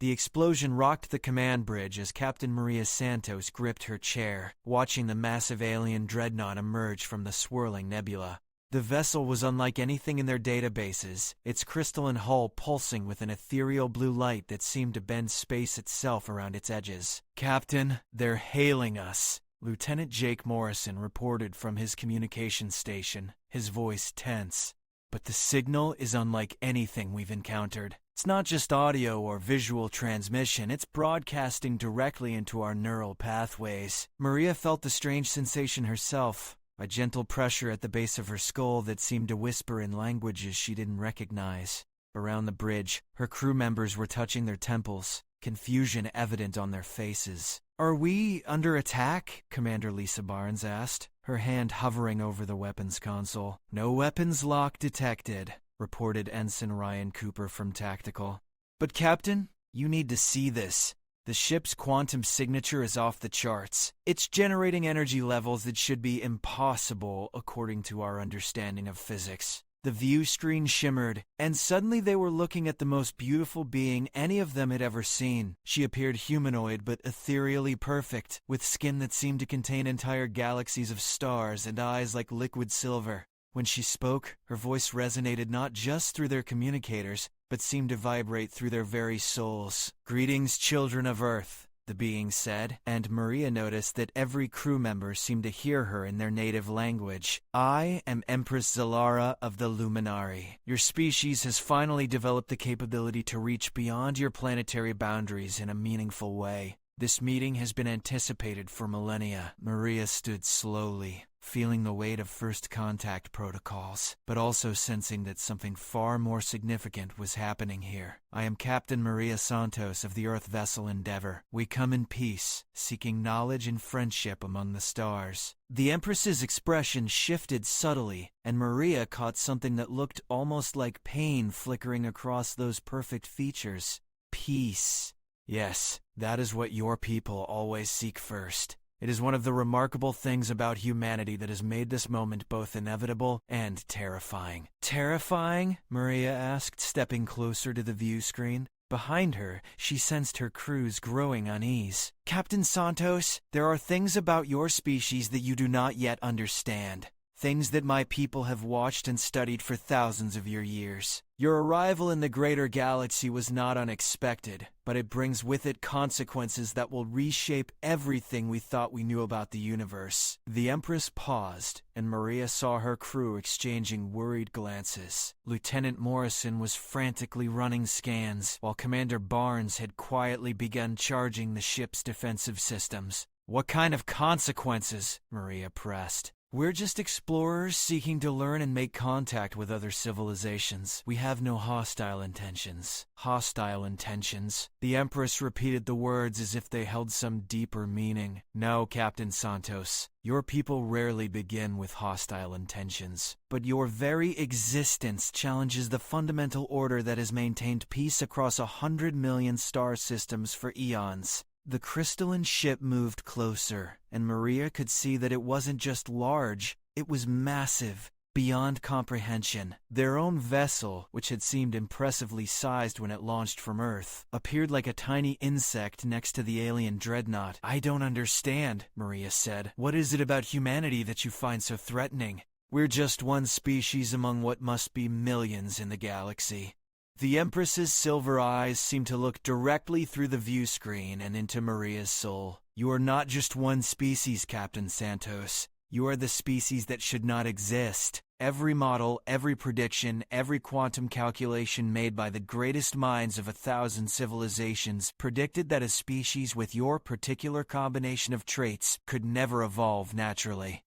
The explosion rocked the command bridge as Captain Maria Santos gripped her chair, watching the massive alien dreadnought emerge from the swirling nebula. The vessel was unlike anything in their databases, its crystalline hull pulsing with an ethereal blue light that seemed to bend space itself around its edges. "Captain, they're hailing us," Lieutenant Jake Morrison reported from his communications station, his voice tense. "But the signal is unlike anything we've encountered. It's not just audio or visual transmission, it's broadcasting directly into our neural pathways." Maria felt the strange sensation herself, a gentle pressure at the base of her skull that seemed to whisper in languages she didn't recognize. Around the bridge, her crew members were touching their temples, confusion evident on their faces. "Are we under attack?" Commander Lisa Barnes asked, her hand hovering over the weapons console. "No weapons lock detected," reported Ensign Ryan Cooper from Tactical. "But Captain, you need to see this. The ship's quantum signature is off the charts. It's generating energy levels that should be impossible according to our understanding of physics." The view screen shimmered, and suddenly they were looking at the most beautiful being any of them had ever seen. She appeared humanoid but ethereally perfect, with skin that seemed to contain entire galaxies of stars and eyes like liquid silver. When she spoke, her voice resonated not just through their communicators, but seemed to vibrate through their very souls. "Greetings, children of Earth," the being said, and Maria noticed that every crew member seemed to hear her in their native language. "I am Empress Zalara of the Luminari. Your species has finally developed the capability to reach beyond your planetary boundaries in a meaningful way. This meeting has been anticipated for millennia." Maria stood slowly, feeling the weight of first contact protocols, but also sensing that something far more significant was happening here. "I am Captain Maria Santos of the Earth vessel Endeavor. We come in peace, seeking knowledge and friendship among the stars." The Empress's expression shifted subtly, and Maria caught something that looked almost like pain flickering across those perfect features. "Peace. Yes, that is what your people always seek first. It is one of the remarkable things about humanity that has made this moment both inevitable and terrifying." "Terrifying?" Maria asked, stepping closer to the view screen. Behind her, she sensed her crew's growing unease. "Captain Santos, there are things about your species that you do not yet understand. Things that my people have watched and studied for thousands of your years. Your arrival in the greater galaxy was not unexpected, but it brings with it consequences that will reshape everything we thought we knew about the universe." The Empress paused, and Maria saw her crew exchanging worried glances. Lieutenant Morrison was frantically running scans, while Commander Barnes had quietly begun charging the ship's defensive systems. "What kind of consequences?" Maria pressed. "We're just explorers seeking to learn and make contact with other civilizations. We have no hostile intentions." "Hostile intentions?" The Empress repeated the words as if they held some deeper meaning. "No, Captain Santos. Your people rarely begin with hostile intentions. But your very existence challenges the fundamental order that has maintained peace across 100 million star systems for eons." The crystalline ship moved closer, and Maria could see that it wasn't just large, it was massive, beyond comprehension. Their own vessel, which had seemed impressively sized when it launched from Earth, appeared like a tiny insect next to the alien dreadnought. "I don't understand," Maria said. "What is it about humanity that you find so threatening?" "We're just one species among what must be millions in the galaxy." The Empress's silver eyes seemed to look directly through the view screen and into Maria's soul. "You are not just one species, Captain Santos. You are the species that should not exist. Every model, every prediction, every quantum calculation made by the greatest minds of 1,000 civilizations predicted that a species with your particular combination of traits could never evolve naturally."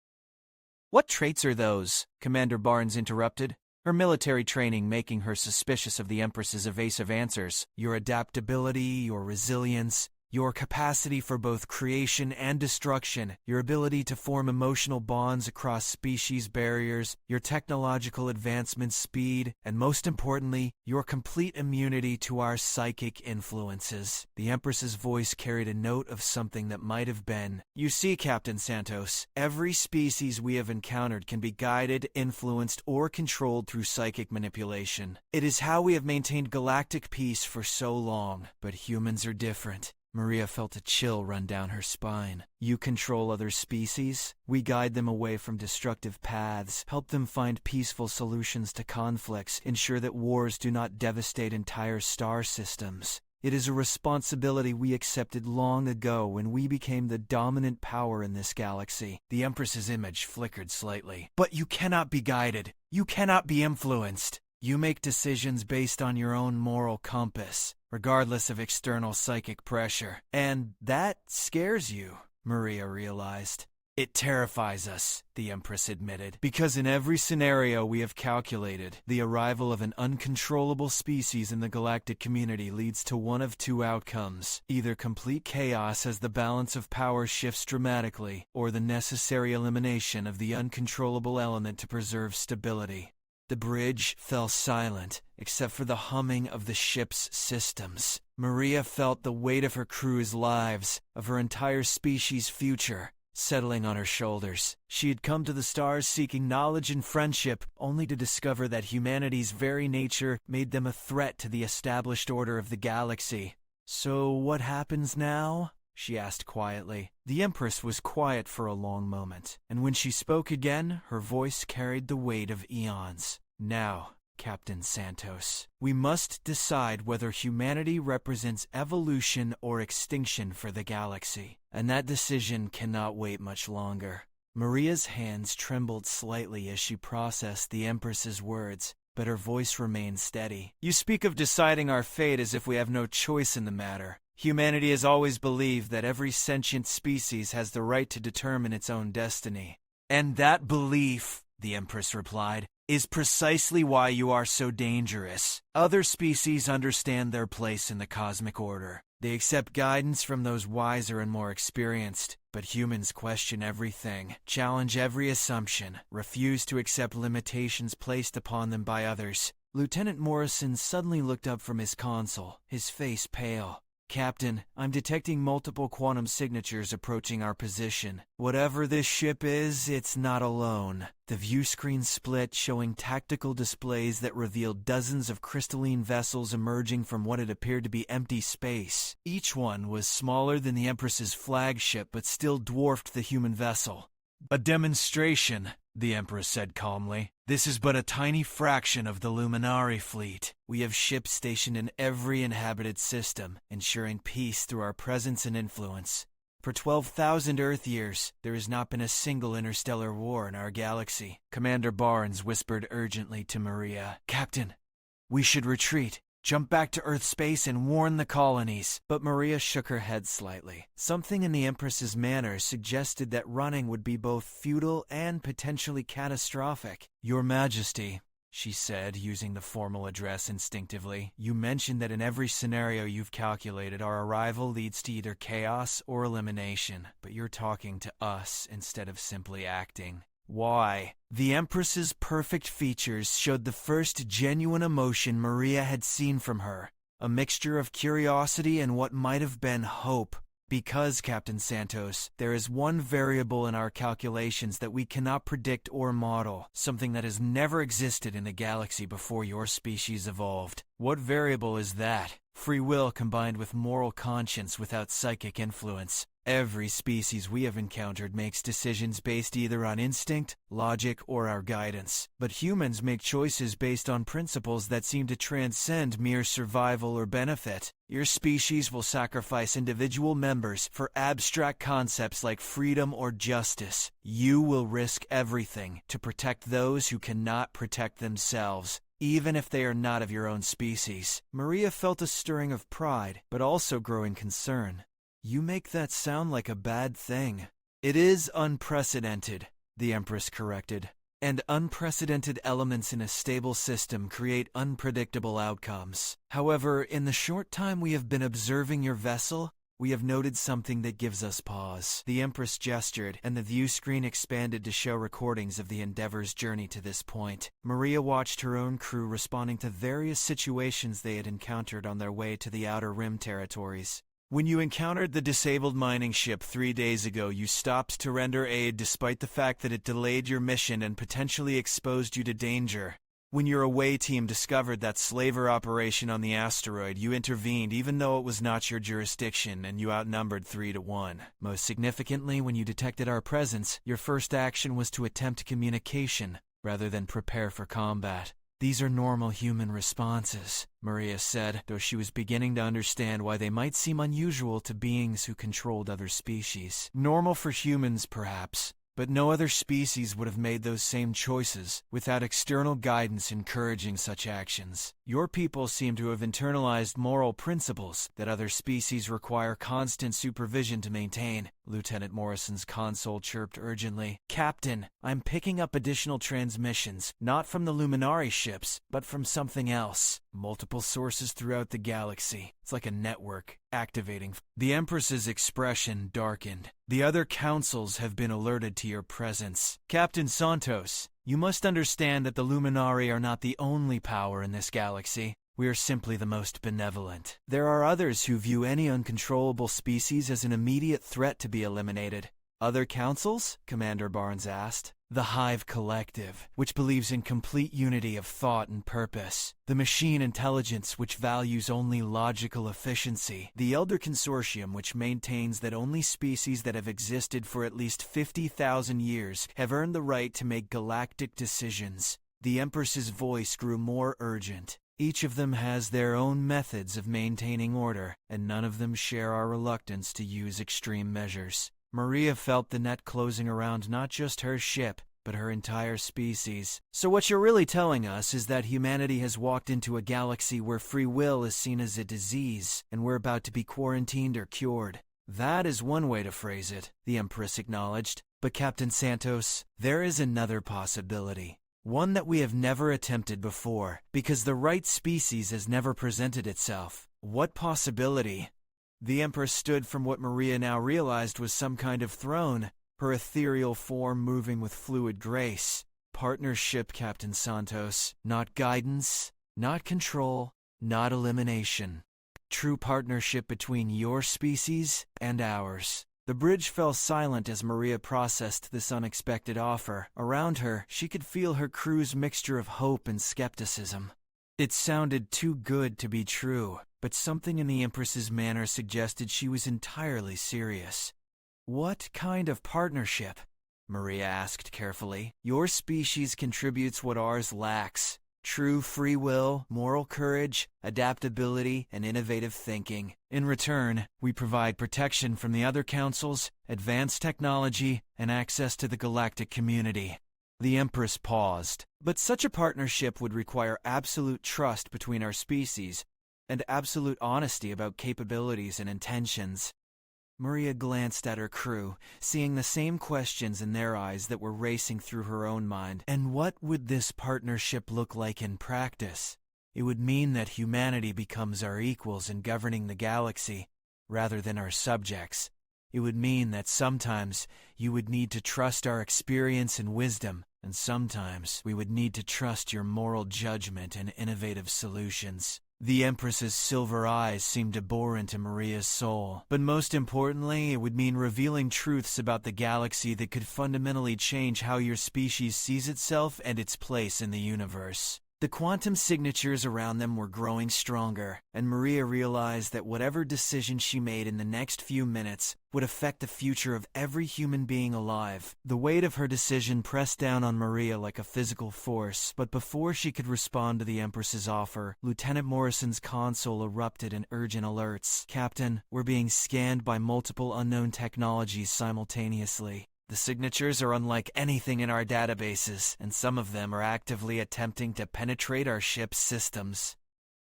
"What traits are those?" Commander Barnes interrupted, her military training making her suspicious of the Empress's evasive answers. "Your adaptability, your resilience, Your capacity for both creation and destruction, your ability to form emotional bonds across species barriers, your technological advancement speed, and most importantly, your complete immunity to our psychic influences. The Empress's voice carried a note of something that might have been. You see, Captain Santos, every species we have encountered can be guided, influenced, or controlled through psychic manipulation. It is how we have maintained galactic peace for so long, but humans are different. Maria felt a chill run down her spine. You control other species. We guide them away from destructive paths, help them find peaceful solutions to conflicts, ensure that wars do not devastate entire star systems. It is a responsibility we accepted long ago when we became the dominant power in this galaxy. The Empress's image flickered slightly. But you cannot be guided. You cannot be influenced. You make decisions based on your own moral compass, regardless of external psychic pressure. And that scares you, Maria realized. It terrifies us, the Empress admitted, because in every scenario we have calculated, the arrival of an uncontrollable species in the galactic community leads to one of two outcomes: either complete chaos as the balance of power shifts dramatically, or the necessary elimination of the uncontrollable element to preserve stability. The bridge fell silent, except for the humming of the ship's systems. Maria felt the weight of her crew's lives, of her entire species' future, settling on her shoulders. She had come to the stars seeking knowledge and friendship, only to discover that humanity's very nature made them a threat to the established order of the galaxy. So what happens now? She asked quietly. The Empress was quiet for a long moment, and when she spoke again, her voice carried the weight of eons. Now, Captain Santos, we must decide whether humanity represents evolution or extinction for the galaxy, and that decision cannot wait much longer. Maria's hands trembled slightly as she processed the Empress's words, but her voice remained steady. You speak of deciding our fate as if we have no choice in the matter. Humanity has always believed that every sentient species has the right to determine its own destiny. And that belief, the Empress replied, is precisely why you are so dangerous. Other species understand their place in the cosmic order. They accept guidance from those wiser and more experienced, but humans question everything, challenge every assumption, refuse to accept limitations placed upon them by others. Lieutenant Morrison suddenly looked up from his console, his face pale. Captain, I'm detecting multiple quantum signatures approaching our position. Whatever this ship is, it's not alone. The view screen split, showing tactical displays that revealed dozens of crystalline vessels emerging from what had appeared to be empty space. Each one was smaller than the Empress's flagship, but still dwarfed the human vessel. A demonstration, the Empress said calmly. This is but a tiny fraction of the Luminari fleet. We have ships stationed in every inhabited system, ensuring peace through our presence and influence. For 12,000 Earth years, there has not been a single interstellar war in our galaxy. Commander Barnes whispered urgently to Maria. Captain, we should retreat. Jump back to Earth space and warn the colonies. But Maria shook her head slightly. Something in the Empress's manner suggested that running would be both futile and potentially catastrophic. Your Majesty, she said, using the formal address instinctively, you mentioned that in every scenario you've calculated, our arrival leads to either chaos or elimination. But you're talking to us instead of simply acting. Why? The Empress's perfect features showed the first genuine emotion Maria had seen from her, a mixture of curiosity and what might have been hope. Because, Captain Santos, there is one variable in our calculations that we cannot predict or model, something that has never existed in the galaxy before your species evolved. What variable is that? Free will combined with moral conscience without psychic influence. Every species we have encountered makes decisions based either on instinct, logic, or our guidance. But humans make choices based on principles that seem to transcend mere survival or benefit. Your species will sacrifice individual members for abstract concepts like freedom or justice. You will risk everything to protect those who cannot protect themselves, even if they are not of your own species. Maria felt a stirring of pride, but also growing concern. You make that sound like a bad thing. It is unprecedented, the Empress corrected. And unprecedented elements in a stable system create unpredictable outcomes. However, in the short time we have been observing your vessel, We have noted something that gives us pause. The Empress gestured, and the view screen expanded to show recordings of the Endeavor's journey to this point. Maria watched her own crew responding to various situations they had encountered on their way to the Outer Rim territories. When you encountered the disabled mining ship 3 days ago, you stopped to render aid despite the fact that it delayed your mission and potentially exposed you to danger. When your away team discovered that slaver operation on the asteroid, you intervened even though it was not your jurisdiction and you outnumbered 3 to 1. Most significantly, when you detected our presence, your first action was to attempt communication rather than prepare for combat. These are normal human responses, Maria said, though she was beginning to understand why they might seem unusual to beings who controlled other species. Normal for humans, perhaps, but no other species would have made those same choices without external guidance encouraging such actions. Your people seem to have internalized moral principles that other species require constant supervision to maintain, Lieutenant Morrison's console chirped urgently. Captain, I'm picking up additional transmissions, not from the Luminari ships, but from something else. Multiple sources throughout the galaxy. It's like a network, activating. The Empress's expression darkened. The other councils have been alerted to your presence. Captain Santos, you must understand that the Luminari are not the only power in this galaxy. We are simply the most benevolent. There are others who view any uncontrollable species as an immediate threat to be eliminated. Other councils? Commander Barnes asked. The Hive Collective, which believes in complete unity of thought and purpose. The Machine Intelligence, which values only logical efficiency. The Elder Consortium, which maintains that only species that have existed for at least 50,000 years have earned the right to make galactic decisions. The Empress's voice grew more urgent. Each of them has their own methods of maintaining order, and none of them share our reluctance to use extreme measures. Maria felt the net closing around not just her ship, but her entire species. So what you're really telling us is that humanity has walked into a galaxy where free will is seen as a disease, and we're about to be quarantined or cured. That is one way to phrase it, the Empress acknowledged. But Captain Santos, there is another possibility. One that we have never attempted before, because the right species has never presented itself. What possibility? The Empress stood from what Maria now realized was some kind of throne, her ethereal form moving with fluid grace. Partnership, Captain Santos. Not guidance, not control, not elimination. True partnership between your species and ours. The bridge fell silent as Maria processed this unexpected offer. Around her, she could feel her crew's mixture of hope and skepticism. It sounded too good to be true, but something in the Empress's manner suggested she was entirely serious. What kind of partnership? Maria asked carefully. Your species contributes what ours lacks. True free will, moral courage, adaptability, and innovative thinking. In return, we provide protection from the other councils, advanced technology, and access to the galactic community. The Empress paused. But such a partnership would require absolute trust between our species, and absolute honesty about capabilities and intentions. Maria glanced at her crew, seeing the same questions in their eyes that were racing through her own mind. And what would this partnership look like in practice? It would mean that humanity becomes our equals in governing the galaxy, rather than our subjects. It would mean that sometimes you would need to trust our experience and wisdom, and sometimes we would need to trust your moral judgment and innovative solutions. The Empress's silver eyes seemed to bore into Maria's soul. But most importantly, it would mean revealing truths about the galaxy that could fundamentally change how your species sees itself and its place in the universe. The quantum signatures around them were growing stronger, and Maria realized that whatever decision she made in the next few minutes would affect the future of every human being alive. The weight of her decision pressed down on Maria like a physical force, but before she could respond to the Empress's offer, Lieutenant Morrison's console erupted in urgent alerts. Captain, we're being scanned by multiple unknown technologies simultaneously. The signatures are unlike anything in our databases, and some of them are actively attempting to penetrate our ship's systems.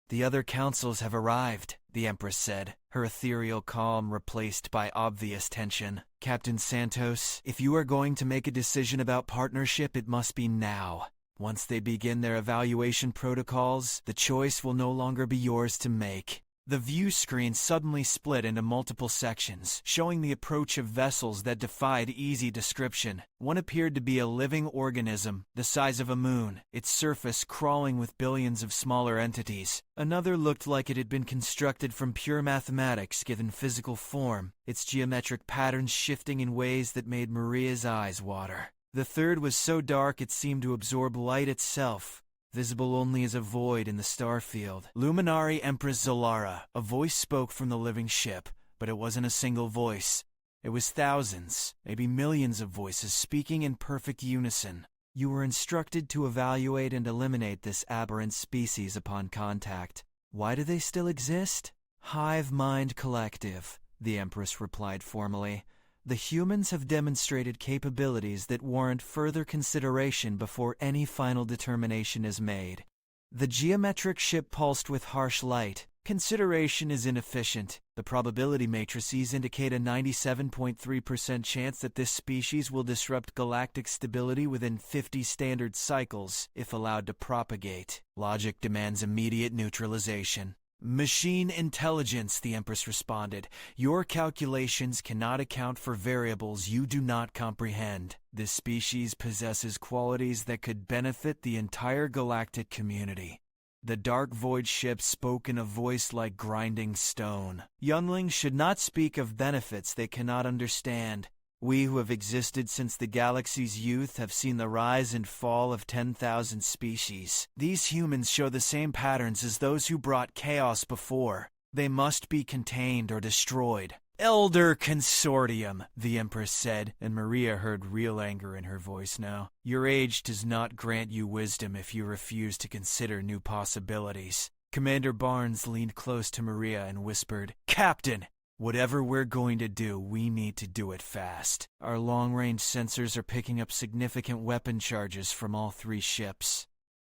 The other councils have arrived, the Empress said, her ethereal calm replaced by obvious tension. Captain Santos, if you are going to make a decision about partnership, it must be now. Once they begin their evaluation protocols, the choice will no longer be yours to make. The view screen suddenly split into multiple sections, showing the approach of vessels that defied easy description. One appeared to be a living organism, the size of a moon, its surface crawling with billions of smaller entities. Another looked like it had been constructed from pure mathematics given physical form, its geometric patterns shifting in ways that made Maria's eyes water. The third was so dark it seemed to absorb light itself, visible only as a void in the starfield. Luminary Empress Zolara. A voice spoke from the living ship, but it wasn't a single voice. It was thousands, maybe millions of voices speaking in perfect unison. You were instructed to evaluate and eliminate this aberrant species upon contact. Why do they still exist? Hive Mind Collective, the Empress replied formally. The humans have demonstrated capabilities that warrant further consideration before any final determination is made. The geometric ship pulsed with harsh light. Consideration is inefficient. The probability matrices indicate a 97.3% chance that this species will disrupt galactic stability within 50 standard cycles if allowed to propagate. Logic demands immediate neutralization. Machine intelligence, the Empress responded. Your calculations cannot account for variables you do not comprehend. This species possesses qualities that could benefit the entire galactic community. The dark void ship spoke in a voice like grinding stone. Younglings should not speak of benefits they cannot understand. We who have existed since the galaxy's youth have seen the rise and fall of 10,000 species. These humans show the same patterns as those who brought chaos before. They must be contained or destroyed. Elder Consortium, the Empress said, and Maria heard real anger in her voice now. Your age does not grant you wisdom if you refuse to consider new possibilities. Commander Barnes leaned close to Maria and whispered, Captain! Whatever we're going to do, we need to do it fast. Our long-range sensors are picking up significant weapon charges from all three ships.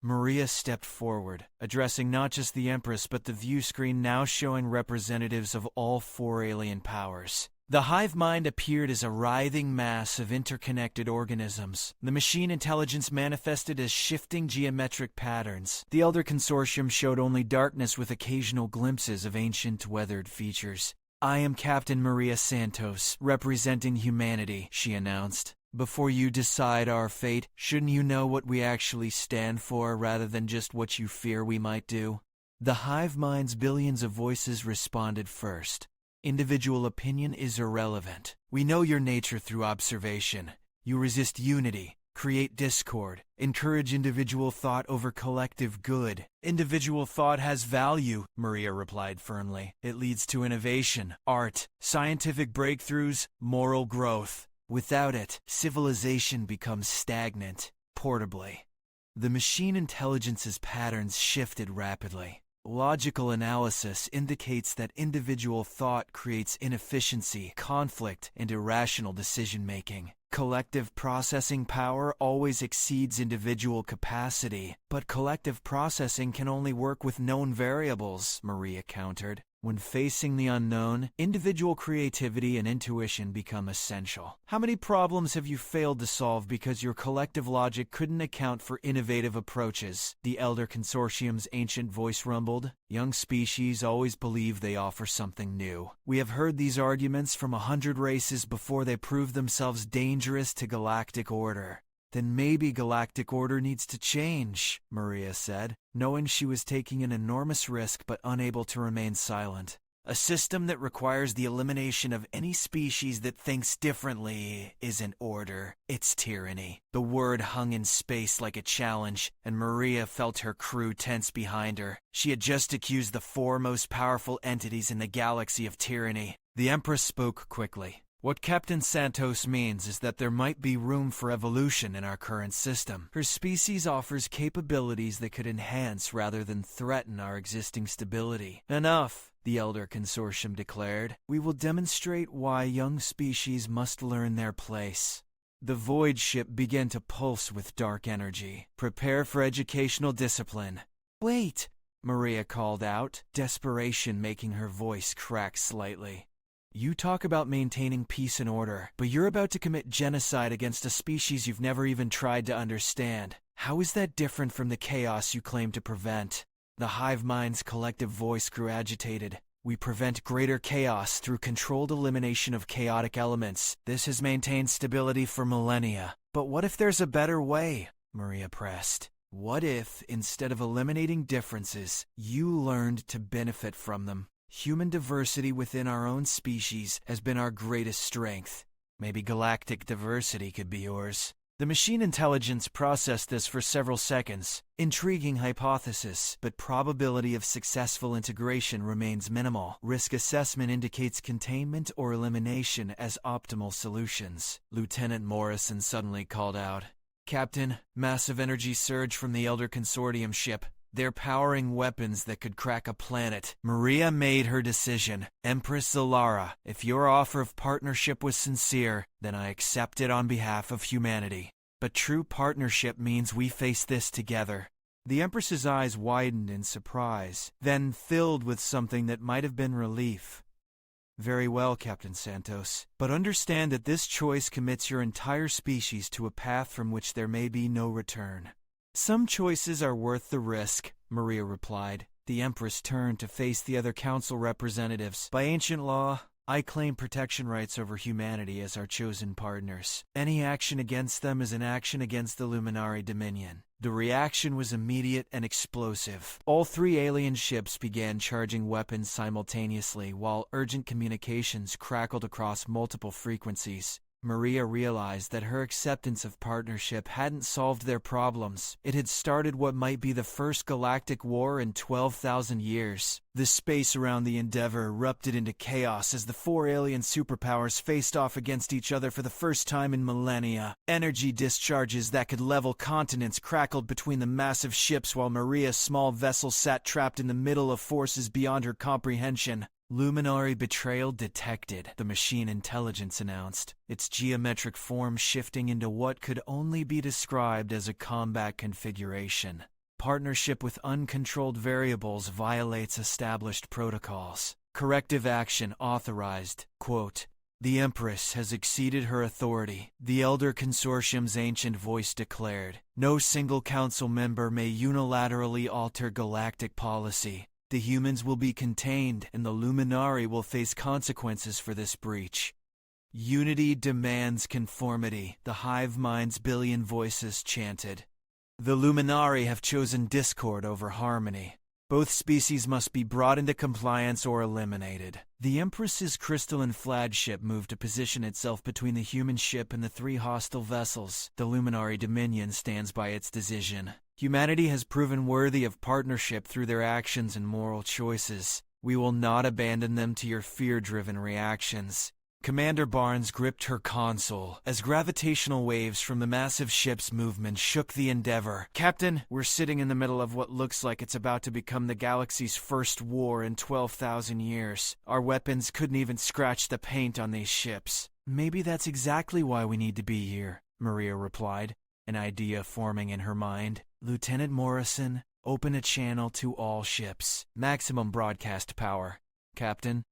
Maria stepped forward, addressing not just the Empress but the view screen now showing representatives of all four alien powers. The hive mind appeared as a writhing mass of interconnected organisms. The machine intelligence manifested as shifting geometric patterns. The Elder Consortium showed only darkness with occasional glimpses of ancient weathered features. I am Captain Maria Santos, representing humanity, she announced. Before you decide our fate, shouldn't you know what we actually stand for rather than just what you fear we might do? The hive mind's billions of voices responded first. Individual opinion is irrelevant. We know your nature through observation. You resist unity, create discord, encourage individual thought over collective good. Individual thought has value, Maria replied firmly. It leads to innovation, art, scientific breakthroughs, moral growth. Without it, civilization becomes stagnant, portably. The machine intelligence's patterns shifted rapidly. Logical analysis indicates that individual thought creates inefficiency, conflict, and irrational decision-making. Collective processing power always exceeds individual capacity, but collective processing can only work with known variables, Maria countered. When facing the unknown, individual creativity and intuition become essential. How many problems have you failed to solve because your collective logic couldn't account for innovative approaches? The Elder Consortium's ancient voice rumbled. Young species always believe they offer something new. We have heard these arguments from 100 races before they prove themselves dangerous to galactic order. Then maybe galactic order needs to change, Maria said, knowing she was taking an enormous risk but unable to remain silent. A system that requires the elimination of any species that thinks differently isn't order, it's tyranny. The word hung in space like a challenge, and Maria felt her crew tense behind her. She had just accused the four most powerful entities in the galaxy of tyranny. The Empress spoke quickly. What Captain Santos means is that there might be room for evolution in our current system. Her species offers capabilities that could enhance rather than threaten our existing stability. Enough, the Elder Consortium declared. We will demonstrate why young species must learn their place. The void ship began to pulse with dark energy. Prepare for educational discipline. Wait, Maria called out, desperation making her voice crack slightly. You talk about maintaining peace and order, but you're about to commit genocide against a species you've never even tried to understand. How is that different from the chaos you claim to prevent? The hive mind's collective voice grew agitated. We prevent greater chaos through controlled elimination of chaotic elements. This has maintained stability for millennia. But what if there's a better way? Maria pressed. What if, instead of eliminating differences, you learned to benefit from them? Human diversity within our own species has been our greatest strength. Maybe galactic diversity could be yours. The machine intelligence processed this for several seconds. Intriguing hypothesis, but probability of successful integration remains minimal. Risk assessment indicates containment or elimination as optimal solutions. Lieutenant Morrison suddenly called out. Captain, massive energy surge from the Elder Consortium ship. They're powering weapons that could crack a planet. Maria made her decision. Empress Zalara, if your offer of partnership was sincere, then I accept it on behalf of humanity. But true partnership means we face this together. The Empress's eyes widened in surprise, then filled with something that might have been relief. Very well, Captain Santos, but understand that this choice commits your entire species to a path from which there may be no return. Some choices are worth the risk, Maria replied. The Empress turned to face the other council representatives. By ancient law, I claim protection rights over humanity as our chosen partners. Any action against them is an action against the Luminari Dominion. The reaction was immediate and explosive. All three alien ships began charging weapons simultaneously while urgent communications crackled across multiple frequencies. Maria realized that her acceptance of partnership hadn't solved their problems. It had started what might be the first galactic war in 12,000 years. The space around the Endeavor erupted into chaos as the four alien superpowers faced off against each other for the first time in millennia. Energy discharges that could level continents crackled between the massive ships while Maria's small vessel sat trapped in the middle of forces beyond her comprehension. Luminary betrayal detected, the machine intelligence announced, its geometric form shifting into what could only be described as a combat configuration. Partnership with uncontrolled variables violates established protocols. Corrective action authorized. Quote, the Empress has exceeded her authority, the Elder Consortium's ancient voice declared. No single council member may unilaterally alter galactic policy. The humans will be contained, and the Luminari will face consequences for this breach. Unity demands conformity, the hive mind's billion voices chanted. The Luminari have chosen discord over harmony. Both species must be brought into compliance or eliminated. The Empress's crystalline flagship moved to position itself between the human ship and the three hostile vessels. The Luminari Dominion stands by its decision. Humanity has proven worthy of partnership through their actions and moral choices. We will not abandon them to your fear-driven reactions. Commander Barnes gripped her console as gravitational waves from the massive ship's movement shook the Endeavor. Captain, we're sitting in the middle of what looks like it's about to become the galaxy's first war in 12,000 years. Our weapons couldn't even scratch the paint on these ships. Maybe that's exactly why we need to be here, Maria replied, an idea forming in her mind. Lieutenant Morrison, open a channel to all ships. Maximum broadcast power. Captain.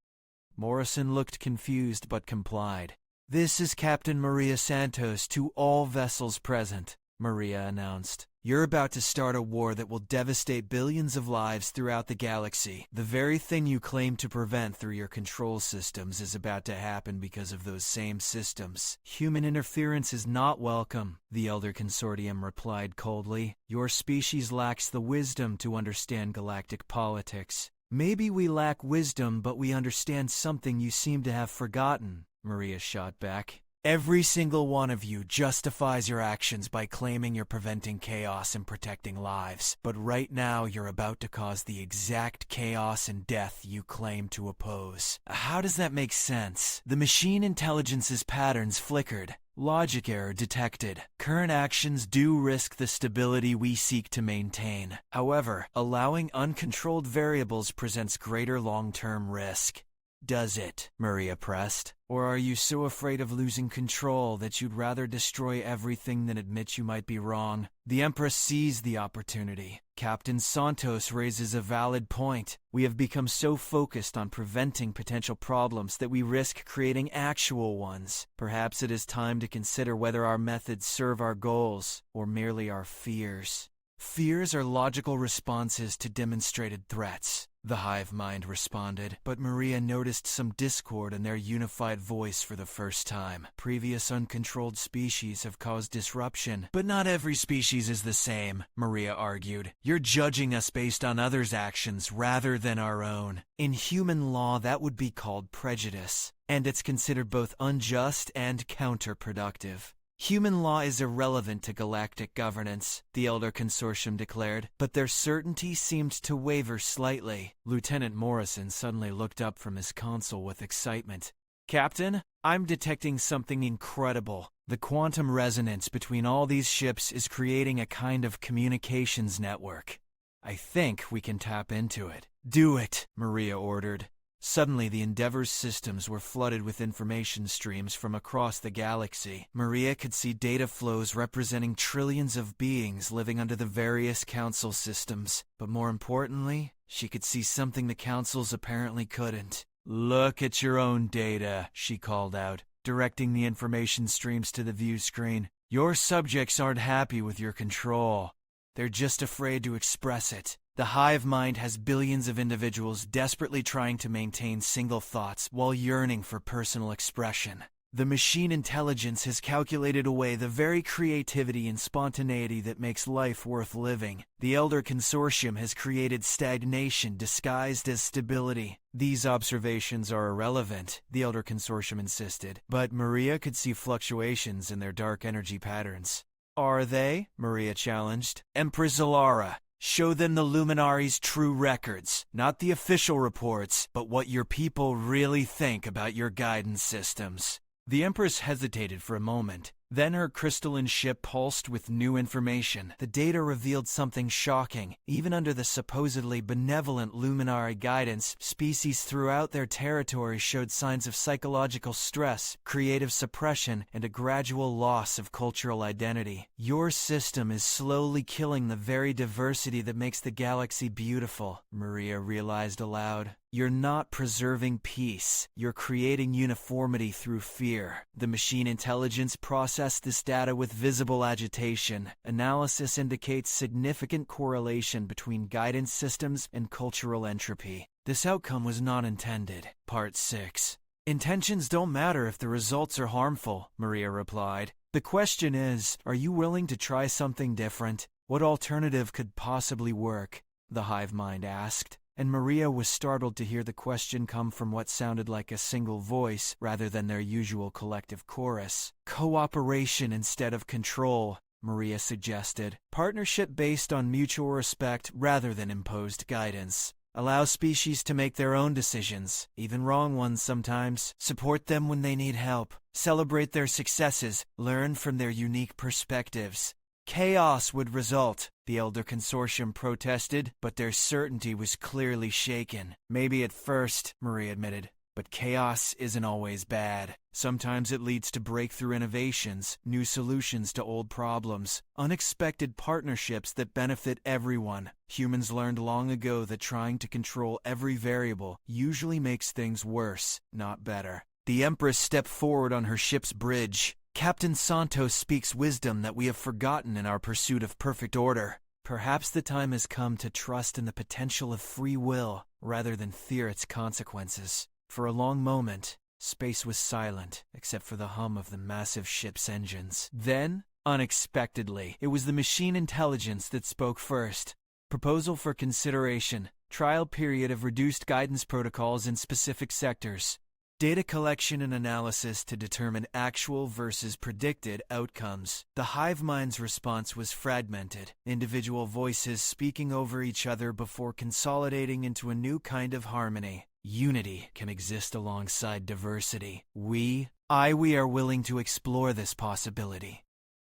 Morrison looked confused but complied. This is Captain Maria Santos to all vessels present, Maria announced. You're about to start a war that will devastate billions of lives throughout the galaxy. The very thing you claim to prevent through your control systems is about to happen because of those same systems. Human interference is not welcome, the Elder Consortium replied coldly. Your species lacks the wisdom to understand galactic politics. Maybe we lack wisdom, but we understand something you seem to have forgotten, Maria shot back. Every single one of you justifies your actions by claiming you're preventing chaos and protecting lives. But right now you're about to cause the exact chaos and death you claim to oppose. How does that make sense? The machine intelligence's patterns flickered. Logic error detected. Current actions do risk the stability we seek to maintain. However, allowing uncontrolled variables presents greater long-term risk. Does it? Maria pressed. Or are you so afraid of losing control that you'd rather destroy everything than admit you might be wrong? The Empress seized the opportunity. Captain Santos raises a valid point. We have become so focused on preventing potential problems that we risk creating actual ones. Perhaps it is time to consider whether our methods serve our goals or merely our fears. Fears are logical responses to demonstrated threats, the hive mind responded, but Maria noticed some discord in their unified voice for the first time. Previous uncontrolled species have caused disruption, but not every species is the same, Maria argued. You're judging us based on others' actions rather than our own. In human law, that would be called prejudice, and it's considered both unjust and counterproductive. Human law is irrelevant to galactic governance, the Elder Consortium declared, but their certainty seemed to waver slightly. Lieutenant Morrison suddenly looked up from his console with excitement. Captain, I'm detecting something incredible. The quantum resonance between all these ships is creating a kind of communications network. I think we can tap into it. Do it, Maria ordered. Suddenly, the Endeavor's systems were flooded with information streams from across the galaxy. Maria could see data flows representing trillions of beings living under the various council systems. But more importantly, she could see something the councils apparently couldn't. Look at your own data, she called out, directing the information streams to the view screen. Your subjects aren't happy with your control. They're just afraid to express it. The hive mind has billions of individuals desperately trying to maintain single thoughts while yearning for personal expression. The machine intelligence has calculated away the very creativity and spontaneity that makes life worth living. The Elder Consortium has created stagnation disguised as stability. These observations are irrelevant, the Elder Consortium insisted, but Maria could see fluctuations in their dark energy patterns. Are they? Maria challenged. Empress Alara. Show them the Luminaries' true records, not the official reports, but what your people really think about your guidance systems. The Empress hesitated for a moment. Then her crystalline ship pulsed with new information. The data revealed something shocking. Even under the supposedly benevolent Luminary guidance, species throughout their territory showed signs of psychological stress, creative suppression, and a gradual loss of cultural identity. Your system is slowly killing the very diversity that makes the galaxy beautiful, Maria realized aloud. You're not preserving peace. You're creating uniformity through fear. The machine intelligence processed this data with visible agitation. Analysis indicates significant correlation between guidance systems and cultural entropy. This outcome was not intended. Part 6. Intentions don't matter if the results are harmful, Maria replied. The question is, are you willing to try something different? What alternative could possibly work? The hive mind asked. And Maria was startled to hear the question come from what sounded like a single voice rather than their usual collective chorus. Cooperation instead of control, Maria suggested. Partnership based on mutual respect rather than imposed guidance. Allow species to make their own decisions, even wrong ones sometimes. Support them when they need help. Celebrate their successes. Learn from their unique perspectives. Chaos would result, the Elder Consortium protested, but their certainty was clearly shaken. Maybe at first, Marie admitted, but chaos isn't always bad. Sometimes it leads to breakthrough innovations, new solutions to old problems, unexpected partnerships that benefit everyone. Humans learned long ago that trying to control every variable usually makes things worse, not better. The Empress stepped forward on her ship's bridge. Captain Santos speaks wisdom that we have forgotten in our pursuit of perfect order. Perhaps the time has come to trust in the potential of free will rather than fear its consequences. For a long moment, space was silent except for the hum of the massive ship's engines. Then, unexpectedly, it was the machine intelligence that spoke first. Proposal for consideration. Trial period of reduced guidance protocols in specific sectors. Data collection and analysis to determine actual versus predicted outcomes. The hive mind's response was fragmented, individual voices speaking over each other before consolidating into a new kind of harmony. Unity can exist alongside diversity. We are willing to explore this possibility.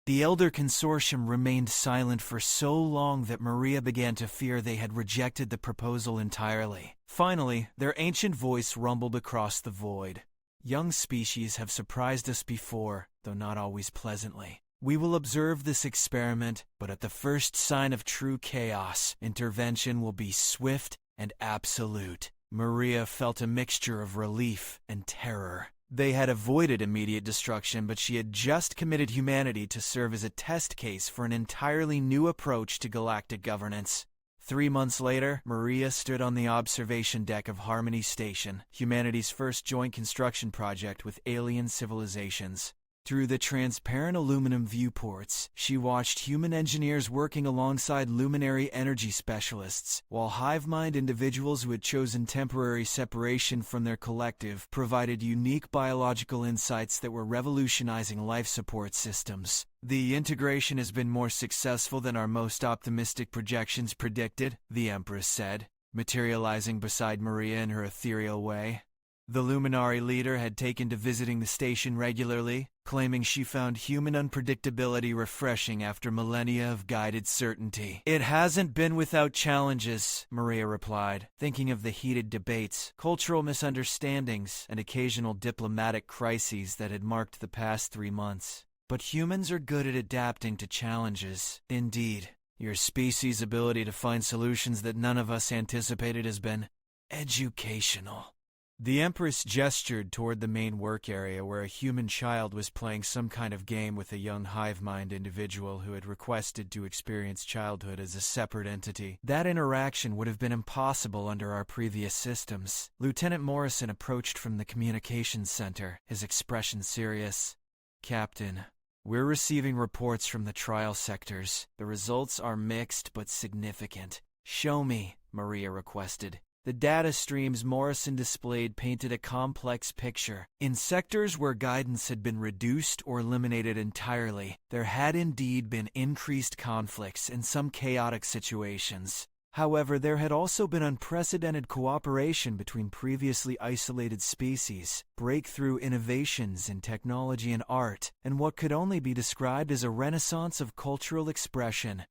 The Elder Consortium remained silent for so long that Maria began to fear they had rejected the proposal entirely. Finally, their ancient voice rumbled across the void. Young species have surprised us before, though not always pleasantly. We will observe this experiment, but at the first sign of true chaos, intervention will be swift and absolute. Maria felt a mixture of relief and terror. They had avoided immediate destruction, but she had just committed humanity to serve as a test case for an entirely new approach to galactic governance. 3 months later, Maria stood on the observation deck of Harmony Station, humanity's first joint construction project with alien civilizations. Through the transparent aluminum viewports, she watched human engineers working alongside luminary energy specialists, while hive-mind individuals who had chosen temporary separation from their collective provided unique biological insights that were revolutionizing life support systems. The integration has been more successful than our most optimistic projections predicted, the Empress said, materializing beside Maria in her ethereal way. The Luminary leader had taken to visiting the station regularly, claiming she found human unpredictability refreshing after millennia of guided certainty. "It hasn't been without challenges," Maria replied, thinking of the heated debates, cultural misunderstandings, and occasional diplomatic crises that had marked the past 3 months. "But humans are good at adapting to challenges. Indeed, your species' ability to find solutions that none of us anticipated has been educational." The Empress gestured toward the main work area where a human child was playing some kind of game with a young hive-mind individual who had requested to experience childhood as a separate entity. "That interaction would have been impossible under our previous systems." Lieutenant Morrison approached from the communications center, his expression serious. "Captain, we're receiving reports from the trial sectors. The results are mixed but significant." "Show me," Maria requested. The data streams Morrison displayed painted a complex picture. In sectors where guidance had been reduced or eliminated entirely, there had indeed been increased conflicts and some chaotic situations. However, there had also been unprecedented cooperation between previously isolated species, breakthrough innovations in technology and art, and what could only be described as a renaissance of cultural expression.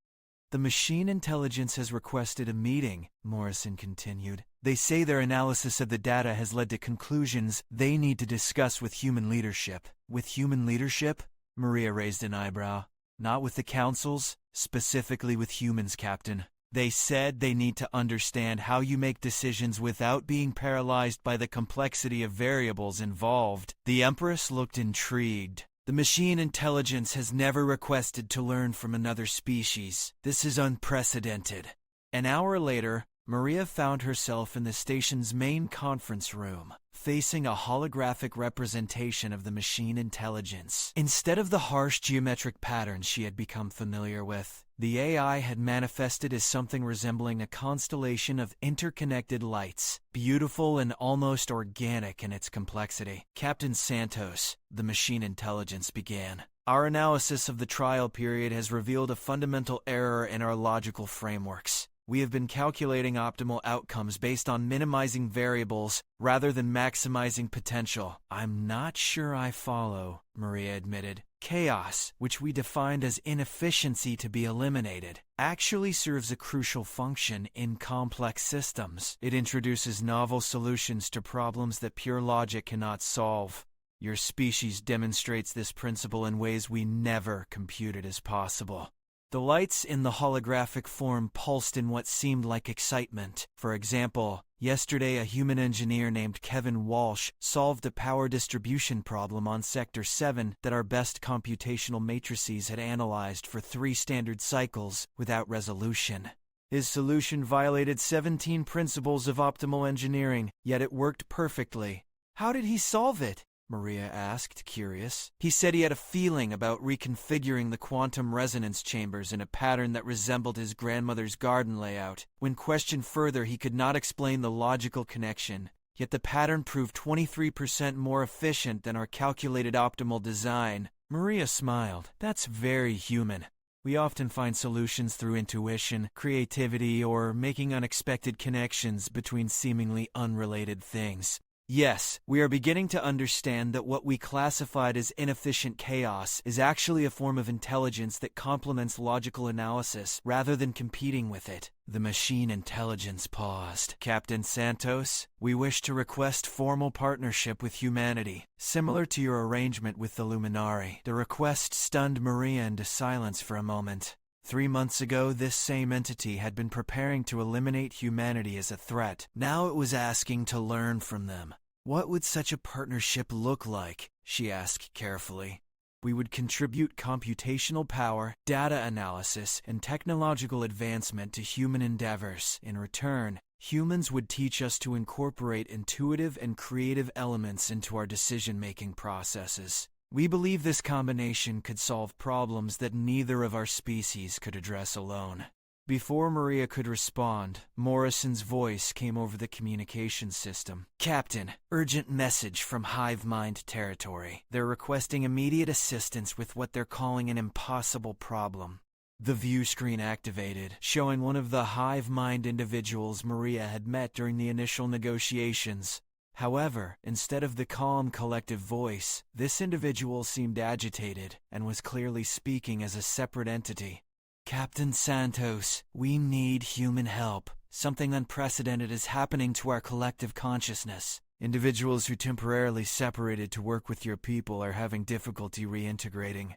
"The machine intelligence has requested a meeting," Morrison continued. "They say their analysis of the data has led to conclusions they need to discuss with human leadership." "With human leadership?" Maria raised an eyebrow. "Not with the councils, specifically with humans, Captain. They said they need to understand how you make decisions without being paralyzed by the complexity of variables involved." The Empress looked intrigued. "The machine intelligence has never requested to learn from another species. This is unprecedented." An hour later, Maria found herself in the station's main conference room, facing a holographic representation of the machine intelligence. Instead of the harsh geometric patterns she had become familiar with, the AI had manifested as something resembling a constellation of interconnected lights, beautiful and almost organic in its complexity. "Captain Santos," the machine intelligence began, "our analysis of the trial period has revealed a fundamental error in our logical frameworks. We have been calculating optimal outcomes based on minimizing variables rather than maximizing potential." "I'm not sure I follow," Maria admitted. "Chaos, which we defined as inefficiency to be eliminated, actually serves a crucial function in complex systems. It introduces novel solutions to problems that pure logic cannot solve. Your species demonstrates this principle in ways we never computed as possible." The lights in the holographic form pulsed in what seemed like excitement. "For example, yesterday a human engineer named Kevin Walsh solved a power distribution problem on Sector 7 that our best computational matrices had analyzed for 3 standard cycles without resolution. His solution violated 17 principles of optimal engineering, yet it worked perfectly." "How did he solve it?" Maria asked, curious. "He said he had a feeling about reconfiguring the quantum resonance chambers in a pattern that resembled his grandmother's garden layout. When questioned further, he could not explain the logical connection. Yet the pattern proved 23% more efficient than our calculated optimal design." Maria smiled. "That's very human. We often find solutions through intuition, creativity, or making unexpected connections between seemingly unrelated things. Yes, we are beginning to understand that what we classified as inefficient chaos is actually a form of intelligence that complements logical analysis rather than competing with it." The machine intelligence paused. "Captain Santos, we wish to request formal partnership with humanity, similar to your arrangement with the Luminari." The request stunned Maria into silence for a moment. 3 months ago, this same entity had been preparing to eliminate humanity as a threat. Now it was asking to learn from them. What would such a partnership look like? She asked carefully. We would contribute computational power, data analysis, and technological advancement to human endeavors. In return, humans would teach us to incorporate intuitive and creative elements into our decision-making processes. We believe this combination could solve problems that neither of our species could address alone. Before Maria could respond, Morrison's voice came over the communication system. Captain, urgent message from Hive Mind territory. They're requesting immediate assistance with what they're calling an impossible problem. The view screen activated, showing one of the Hive Mind individuals Maria had met during the initial negotiations. However, instead of the calm, collective voice, this individual seemed agitated and was clearly speaking as a separate entity. Captain Santos, we need human help. Something unprecedented is happening to our collective consciousness. Individuals who temporarily separated to work with your people are having difficulty reintegrating.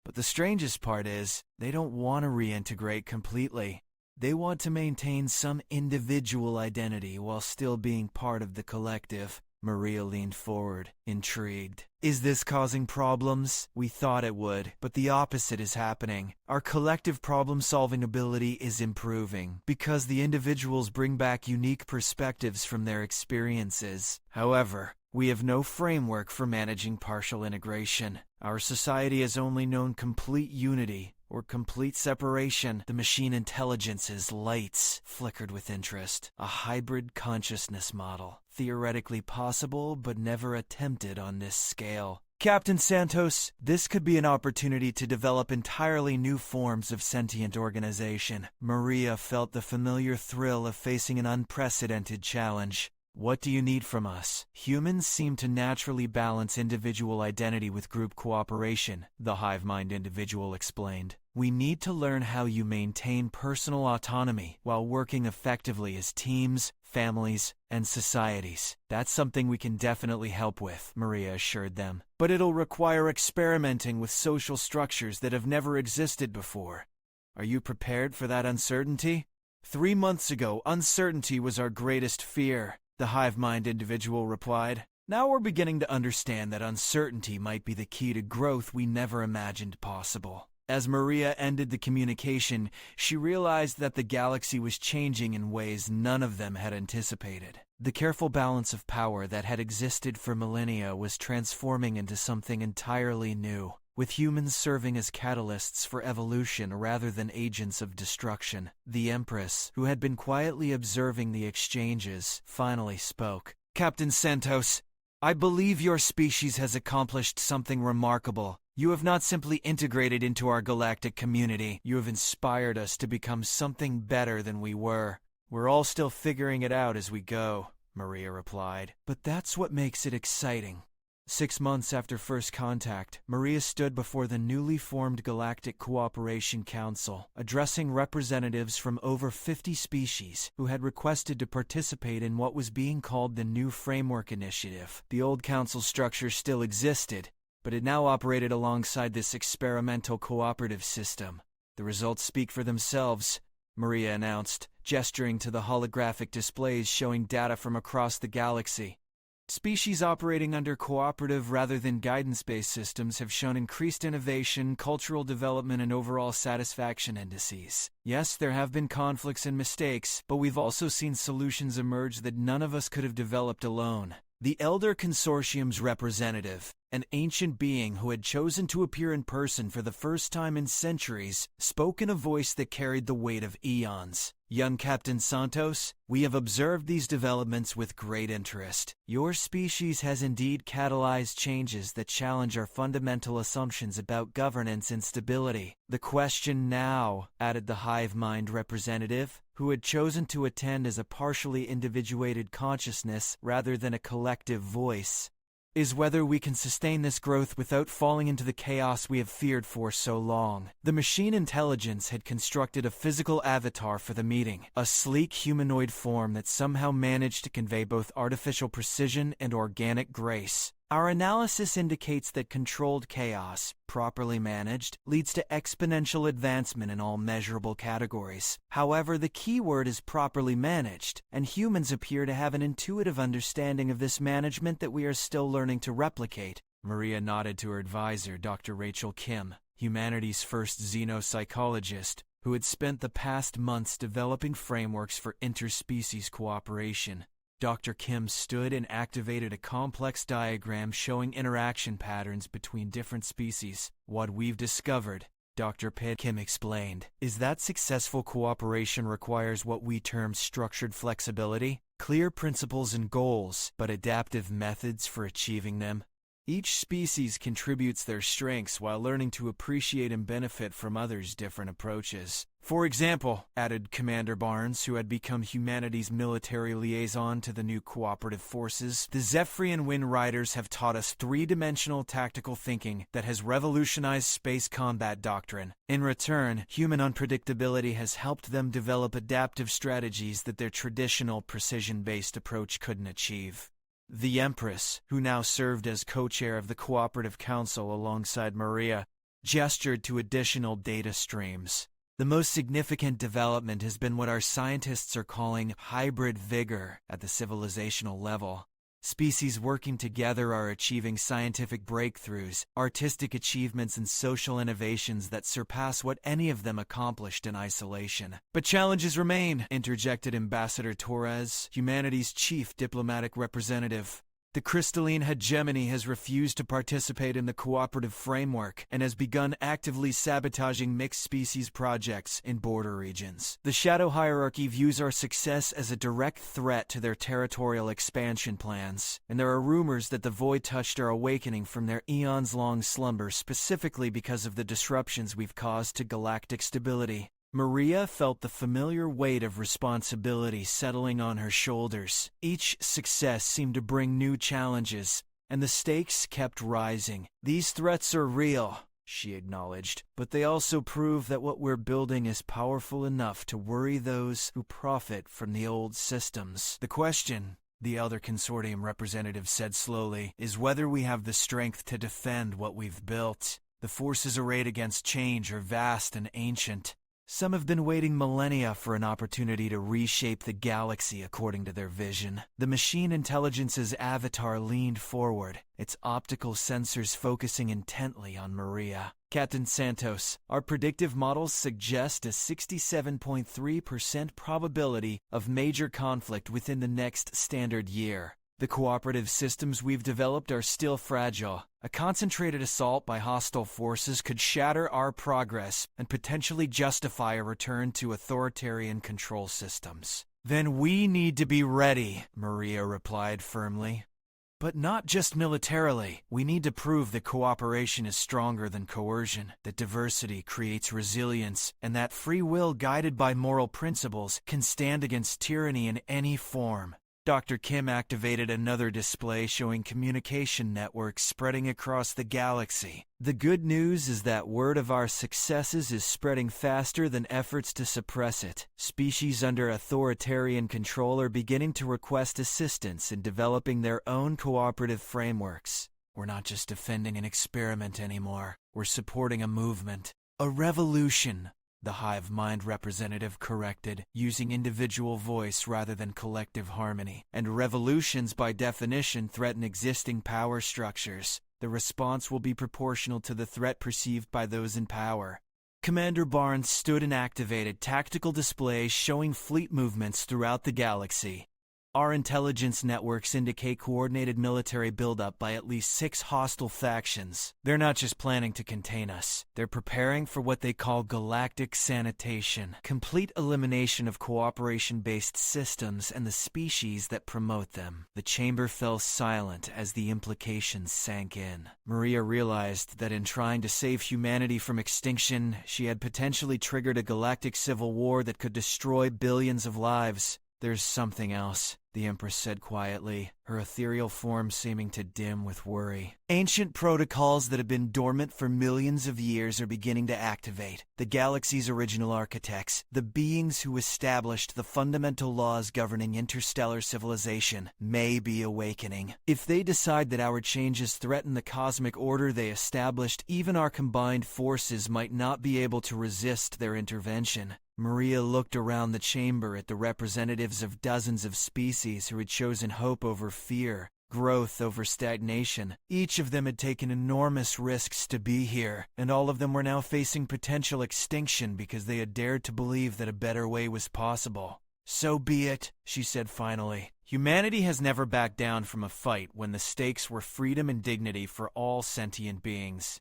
But the strangest part is, they don't want to reintegrate completely. They want to maintain some individual identity while still being part of the collective. Maria leaned forward, intrigued. Is this causing problems? We thought it would, but the opposite is happening. Our collective problem-solving ability is improving because the individuals bring back unique perspectives from their experiences. However, we have no framework for managing partial integration. Our society has only known complete unity or complete separation. The machine intelligence's lights flickered with interest. A hybrid consciousness model. Theoretically possible, but never attempted on this scale. Captain Santos, this could be an opportunity to develop entirely new forms of sentient organization. Maria felt the familiar thrill of facing an unprecedented challenge. What do you need from us? Humans seem to naturally balance individual identity with group cooperation, the Hive Mind individual explained. We need to learn how you maintain personal autonomy while working effectively as teams, families, and societies. That's something we can definitely help with, Maria assured them. But it'll require experimenting with social structures that have never existed before. Are you prepared for that uncertainty? 3 months ago, uncertainty was our greatest fear, the Hive Mind individual replied. Now we're beginning to understand that uncertainty might be the key to growth we never imagined possible. As Maria ended the communication, she realized that the galaxy was changing in ways none of them had anticipated. The careful balance of power that had existed for millennia was transforming into something entirely new, with humans serving as catalysts for evolution rather than agents of destruction. The Empress, who had been quietly observing the exchanges, finally spoke. Captain Santos, I believe your species has accomplished something remarkable. You have not simply integrated into our galactic community. You have inspired us to become something better than we were. We're all still figuring it out as we go, Maria replied. But that's what makes it exciting. 6 months after first contact, Maria stood before the newly formed Galactic Cooperation Council, addressing representatives from over 50 species who had requested to participate in what was being called the New Framework Initiative. The old council structure still existed, but it now operated alongside this experimental cooperative system. The results speak for themselves, Maria announced, gesturing to the holographic displays showing data from across the galaxy. Species operating under cooperative rather than guidance-based systems have shown increased innovation, cultural development, and overall satisfaction indices. Yes, there have been conflicts and mistakes, but we've also seen solutions emerge that none of us could have developed alone. The Elder Consortium's representative, an ancient being who had chosen to appear in person for the first time in centuries, spoke in a voice that carried the weight of eons. Young Captain Santos, we have observed these developments with great interest. Your species has indeed catalyzed changes that challenge our fundamental assumptions about governance and stability. The question now, added the Hive Mind representative, who had chosen to attend as a partially individuated consciousness rather than a collective voice, is whether we can sustain this growth without falling into the chaos we have feared for so long. The machine intelligence had constructed a physical avatar for the meeting, a sleek humanoid form that somehow managed to convey both artificial precision and organic grace. Our analysis indicates that controlled chaos, properly managed, leads to exponential advancement in all measurable categories. However, the key word is properly managed, and humans appear to have an intuitive understanding of this management that we are still learning to replicate. Maria nodded to her advisor, Dr. Rachel Kim, humanity's first xenopsychologist, who had spent the past months developing frameworks for interspecies cooperation. Dr. Kim stood and activated a complex diagram showing interaction patterns between different species. What we've discovered, Dr. Kim explained, is that successful cooperation requires what we term structured flexibility, clear principles and goals, but adaptive methods for achieving them. Each species contributes their strengths while learning to appreciate and benefit from others' different approaches. For example, added Commander Barnes, who had become humanity's military liaison to the new cooperative forces, the Zephyrian Wind Riders have taught us three-dimensional tactical thinking that has revolutionized space combat doctrine. In return, human unpredictability has helped them develop adaptive strategies that their traditional precision-based approach couldn't achieve. The Empress, who now served as co-chair of the Cooperative Council alongside Maria, gestured to additional data streams. The most significant development has been what our scientists are calling hybrid vigor at the civilizational level. Species working together are achieving scientific breakthroughs, artistic achievements, and social innovations that surpass what any of them accomplished in isolation. But challenges remain, interjected Ambassador Torres, humanity's chief diplomatic representative. The crystalline hegemony has refused to participate in the cooperative framework and has begun actively sabotaging mixed species projects in border regions. The shadow hierarchy views our success as a direct threat to their territorial expansion plans, and there are rumors that the Void Touched are awakening from their eons-long slumber specifically because of the disruptions we've caused to galactic stability. Maria felt the familiar weight of responsibility settling on her shoulders. Each success seemed to bring new challenges, and the stakes kept rising. These threats are real, she acknowledged, but they also prove that what we're building is powerful enough to worry those who profit from the old systems. The question, the Elder Consortium representative said slowly, is whether we have the strength to defend what we've built. The forces arrayed against change are vast and ancient. Some have been waiting millennia for an opportunity to reshape the galaxy according to their vision. The machine intelligence's avatar leaned forward, its optical sensors focusing intently on Maria. Captain Santos, our predictive models suggest a 67.3% probability of major conflict within the next standard year. The cooperative systems we've developed are still fragile. A concentrated assault by hostile forces could shatter our progress and potentially justify a return to authoritarian control systems. Then we need to be ready, Maria replied firmly. But not just militarily. We need to prove that cooperation is stronger than coercion, that diversity creates resilience, and that free will guided by moral principles can stand against tyranny in any form. Dr. Kim activated another display showing communication networks spreading across the galaxy. The good news is that word of our successes is spreading faster than efforts to suppress it. Species under authoritarian control are beginning to request assistance in developing their own cooperative frameworks. We're not just defending an experiment anymore. We're supporting a movement, a revolution. The hive mind representative corrected, using individual voice rather than collective harmony. And revolutions by definition threaten existing power structures. The response will be proportional to the threat perceived by those in power. Commander Barnes stood and activated tactical displays showing fleet movements throughout the galaxy. Our intelligence networks indicate coordinated military buildup by at least 6 hostile factions. They're not just planning to contain us. They're preparing for what they call galactic sanitation, complete elimination of cooperation-based systems and the species that promote them. The chamber fell silent as the implications sank in. Maria realized that in trying to save humanity from extinction, she had potentially triggered a galactic civil war that could destroy billions of lives. There's something else, the Empress said quietly, her ethereal form seeming to dim with worry. Ancient protocols that have been dormant for millions of years are beginning to activate. The galaxy's original architects, the beings who established the fundamental laws governing interstellar civilization, may be awakening. If they decide that our changes threaten the cosmic order they established, even our combined forces might not be able to resist their intervention. Maria looked around the chamber at the representatives of dozens of species who had chosen hope over fear, growth over stagnation. Each of them had taken enormous risks to be here, and all of them were now facing potential extinction because they had dared to believe that a better way was possible. "So be it," she said finally. Humanity has never backed down from a fight when the stakes were freedom and dignity for all sentient beings.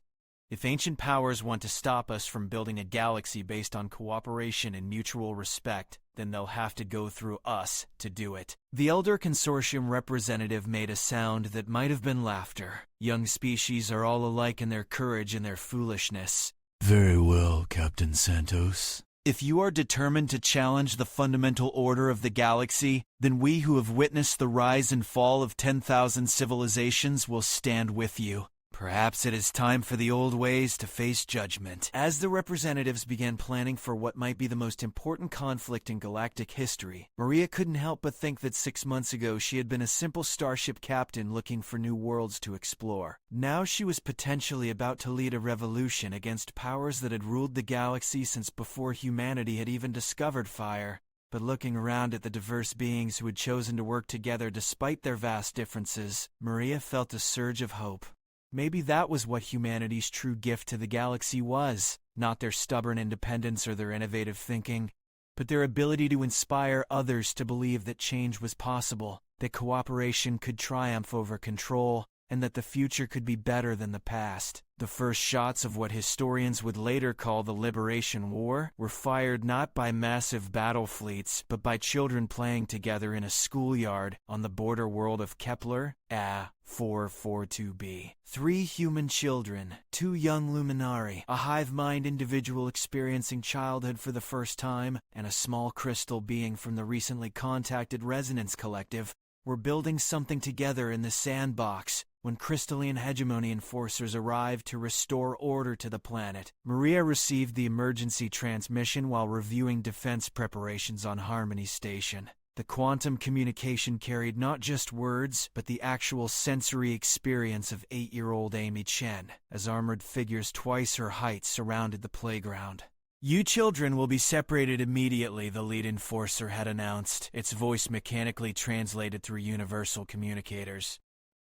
If ancient powers want to stop us from building a galaxy based on cooperation and mutual respect, then they'll have to go through us to do it. The Elder Consortium representative made a sound that might have been laughter. Young species are all alike in their courage and their foolishness. "Very well, Captain Santos. If you are determined to challenge the fundamental order of the galaxy, then we who have witnessed the rise and fall of 10,000 civilizations will stand with you. Perhaps it is time for the old ways to face judgment." As the representatives began planning for what might be the most important conflict in galactic history, Maria couldn't help but think that 6 months ago she had been a simple starship captain looking for new worlds to explore. Now she was potentially about to lead a revolution against powers that had ruled the galaxy since before humanity had even discovered fire. But looking around at the diverse beings who had chosen to work together despite their vast differences, Maria felt a surge of hope. Maybe that was what humanity's true gift to the galaxy was, not their stubborn independence or their innovative thinking, but their ability to inspire others to believe that change was possible, that cooperation could triumph over control, and that the future could be better than the past. The first shots of what historians would later call the Liberation War were fired not by massive battle fleets, but by children playing together in a schoolyard on the border world of Kepler A442b. 3 human children, 2 young luminari, a hive mind individual experiencing childhood for the first time, and a small crystal being from the recently contacted Resonance Collective were building something together in the sandbox when crystalline hegemony enforcers arrived to restore order to the planet. Maria received the emergency transmission while reviewing defense preparations on Harmony Station. The quantum communication carried not just words, but the actual sensory experience of 8-year-old Amy Chen, as armored figures twice her height surrounded the playground. "You children will be separated immediately," the lead enforcer had announced, its voice mechanically translated through universal communicators.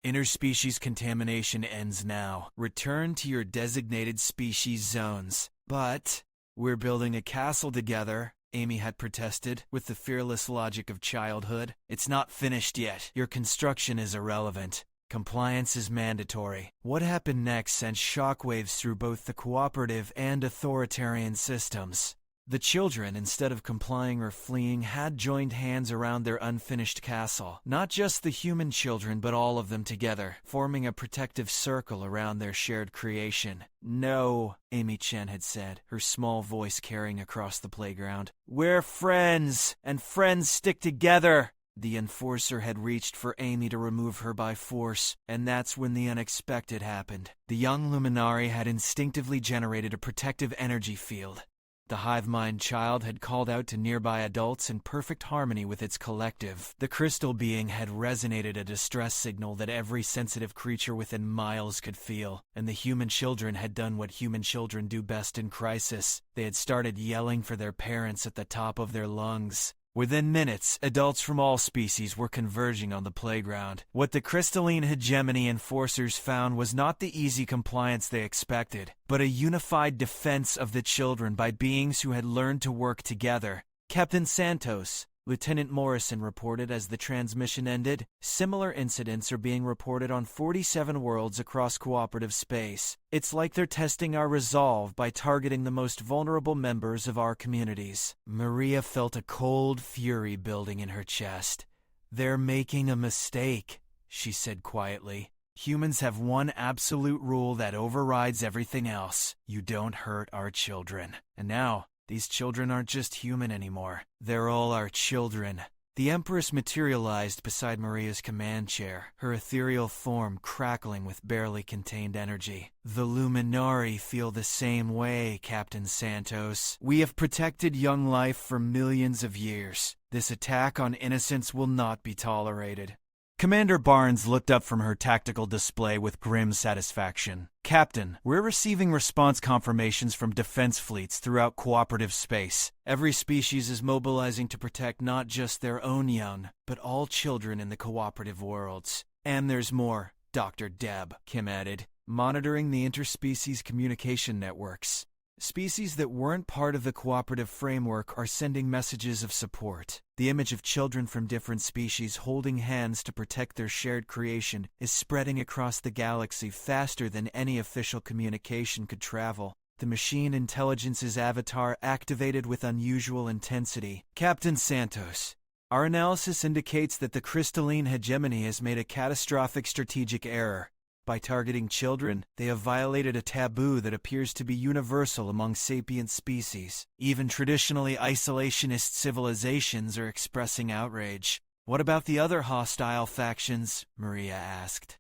"Interspecies contamination ends now. Return to your designated species zones." "But we're building a castle together," Amy had protested, with the fearless logic of childhood. "It's not finished yet. Your construction is irrelevant. Compliance is mandatory." What happened next sent shockwaves through both the cooperative and authoritarian systems. The children, instead of complying or fleeing, had joined hands around their unfinished castle. Not just the human children, but all of them together, forming a protective circle around their shared creation. "No," Amy Chen had said, her small voice carrying across the playground. "We're friends, and friends stick together." The enforcer had reached for Amy to remove her by force, and that's when the unexpected happened. The young luminari had instinctively generated a protective energy field. The hive mind child had called out to nearby adults in perfect harmony with its collective. The crystal being had resonated a distress signal that every sensitive creature within miles could feel, and the human children had done what human children do best in crisis. They had started yelling for their parents at the top of their lungs. Within minutes, adults from all species were converging on the playground. What the crystalline hegemony enforcers found was not the easy compliance they expected, but a unified defense of the children by beings who had learned to work together. "Captain Santos," Lieutenant Morrison reported as the transmission ended, "similar incidents are being reported on 47 worlds across cooperative space. It's like they're testing our resolve by targeting the most vulnerable members of our communities." Maria felt a cold fury building in her chest. "They're making a mistake," she said quietly. "Humans have one absolute rule that overrides everything else. You don't hurt our children." And now, these children aren't just human anymore. They're all our children. The Empress materialized beside Maria's command chair, her ethereal form crackling with barely contained energy. The Luminari feel the same way, Captain Santos. We have protected young life for millions of years. This attack on innocence will not be tolerated. Commander Barnes looked up from her tactical display with grim satisfaction. Captain, we're receiving response confirmations from defense fleets throughout cooperative space. Every species is mobilizing to protect not just their own young, but all children in the cooperative worlds. And there's more, Dr. Deb, Kim added, monitoring the interspecies communication networks. Species that weren't part of the cooperative framework are sending messages of support. The image of children from different species holding hands to protect their shared creation is spreading across the galaxy faster than any official communication could travel. The machine intelligence's avatar activated with unusual intensity. Captain Santos, our analysis indicates that the crystalline hegemony has made a catastrophic strategic error. By targeting children, they have violated a taboo that appears to be universal among sapient species. Even traditionally isolationist civilizations are expressing outrage. What about the other hostile factions? Maria asked.